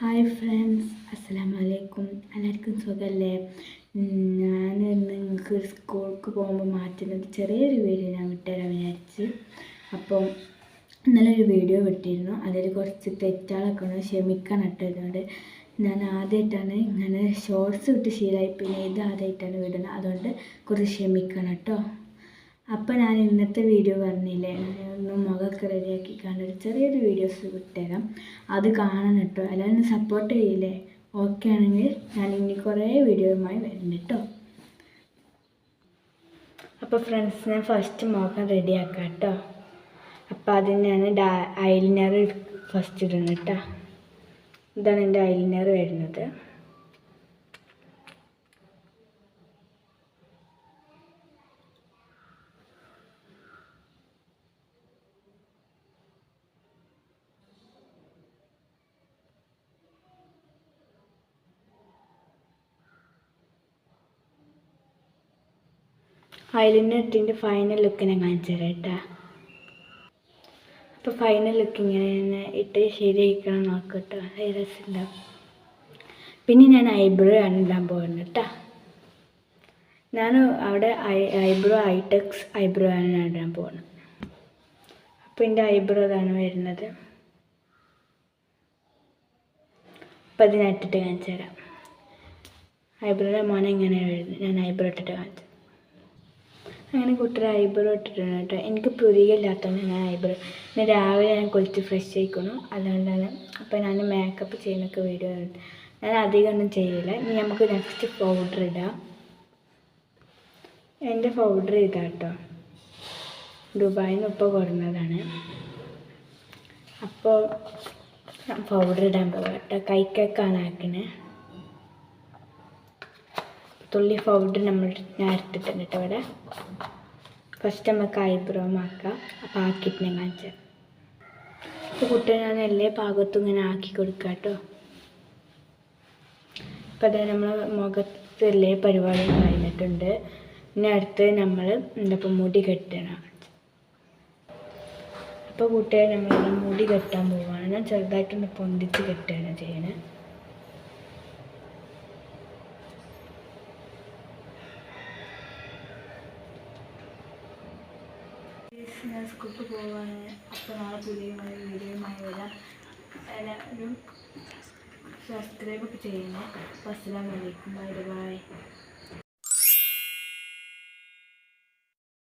Hi friends, അസ്സലാമു അലൈക്കും. എല്ലാവർക്കും സുഖമല്ലേ? ഞാൻ നിങ്ങൾക്ക് സ്കൂൾക്ക് പോകുമ്പോൾ മാറ്റുന്ന ചെറിയൊരു വീഡിയോ ഞാൻ വിട്ടുതരാൻ വിചാരിച്ച്. അപ്പം ഇന്നലെ ഒരു വീഡിയോ വിട്ടിരുന്നു. അതിൽ കുറച്ച് തെറ്റുകളൊക്കെ ഉണ്ട്, ക്ഷമിക്കണം കേട്ടോ. അതുകൊണ്ട് ഞാൻ ആദ്യമായിട്ടാണ് ഇങ്ങനെ ഷോർട്സ് വിട്ട് ശീലമായി, പിന്നെ ഇത് ആദ്യമായിട്ടാണ് വിടുന്നത്. അതുകൊണ്ട് കുറച്ച് ക്ഷമിക്കണം കേട്ടോ. അപ്പം ഞാൻ ഇന്നത്തെ വീഡിയോ പറഞ്ഞില്ലേ, ഒന്ന് മുഖമൊക്കെ റെഡിയാക്കി കണ്ടൊരു ചെറിയൊരു വീഡിയോസ് വിട്ടുതരാം. അത് കാണണം കേട്ടോ. എല്ലാവരും സപ്പോർട്ട് ചെയ്യില്ലേ? ഓക്കെ ആണെങ്കിൽ ഞാൻ ഇനി കുറേ വീഡിയോയുമായി വരുന്നുണ്ട് കേട്ടോ. അപ്പോൾ ഫ്രണ്ട്സ്, ഞാൻ ഫസ്റ്റ് മുഖം റെഡിയാക്കാം കേട്ടോ. അപ്പോൾ അതിന് ഞാൻ ഐലൈനർ ഫസ്റ്റ് ഇടണം കേട്ടോ. ഇതാണ് എൻ്റെ ഐലൈനർ വരുന്നത്. ഐലൈനർ ഇട്ടിൻ്റെ ഫൈനൽ ലുക്ക് ഞാൻ കാണിച്ചു തരാം കേട്ടോ. അപ്പോൾ ഫൈനൽ ലുക്ക് ഇങ്ങനെ തന്നെ ഇട്ട് ശരിയാക്കണം നോക്കട്ടോ, രസമുണ്ടാവും. പിന്നെ ഞാൻ ഐബ്രോ ആണ് ഇടാൻ പോകുന്നത് കേട്ടോ. ഞാൻ അവിടെ ഐബ്രോ ഐടെക്സ് ഐബ്രോ ആണ് ഞാൻ ഇടാൻ പോകുന്നത്. അപ്പോൾ എൻ്റെ ഐബ്രോ ഇതാണ് വരുന്നത്. അപ്പോൾ അതിനിട്ടിട്ട് കാണിച്ചു തരാം. ഐബ്രോയുടെ മോനെ ഇങ്ങനെയാണ് വരുന്നത്. ഞാൻ ഐബ്രോ ഇട്ടിട്ട് കാണിച്ചു. അങ്ങനെ കുട്ടിയുടെ ഐബ്രോ ഇട്ടിട്ടുണ്ട് കേട്ടോ. എനിക്ക് പുരികയില്ലാത്തതുകൊണ്ട് ഞാൻ ഐബ്രോ പിന്നെ രാവിലെ ഞാൻ കുളിച്ച് ഫ്രഷ് ആയിക്കണം, അതുകൊണ്ടാണ്. അപ്പോൾ ഞാൻ മേക്കപ്പ് ചെയ്യുന്നൊക്കെ വീഡിയോ ഞാൻ അധികമൊന്നും ചെയ്യില്ല. ഇനി നമുക്ക് നെക്സ്റ്റ് പൗഡർ ഇടാം. എൻ്റെ പൗഡർ ഇതാ കേട്ടോ, ദുബായിൽ നിന്ന് ഇപ്പോൾ കൊടുന്നതാണ്. അപ്പോൾ പൗഡർ ഇടാൻ പോകാം കേട്ടോ. കൈക്കൊക്കെയാണ് ആക്കണേ. തുള്ളി പൗഡർ നമ്മൾ ഞാൻ എടുത്തിട്ടുണ്ട് കേട്ടോ. ഇവിടെ ഫസ്റ്റ് നമുക്ക് ഐബ്രോ ആക്കാം. അപ്പോൾ ആക്കിയിട്ട് ഞാൻ കാണിച്ചാൽ. അപ്പോൾ കുട്ടിയെ ഞാൻ എല്ലാ ഭാഗത്തും ഇങ്ങനെ ആക്കി കൊടുക്കാം കേട്ടോ. അപ്പോൾ അത് നമ്മൾ മുഖത്ത് എല്ലാ പരിപാടിയും കഴിഞ്ഞിട്ടുണ്ട്. ഇനി അടുത്ത് നമ്മൾ എന്താ മുടി കെട്ടണം. അപ്പോൾ കുട്ടിയെ നമ്മൾ മുടി കെട്ടാൻ പോവുകയാണ്. ഞാൻ ചെറുതായിട്ടൊന്ന് പൊന്തിച്ച് കെട്ടുകയാണ് ചെയ്യണേ. ഞാൻ സ്കൂളിൽ പോവാണ്. അപ്പോൾ നാളെ പുതിയ വീഡിയോയുമായി വരാം. എല്ലാവരും സബ്സ്ക്രൈബൊക്കെ ചെയ്യണേ. അസ്സലാമു അലൈക്കും. Bye bye.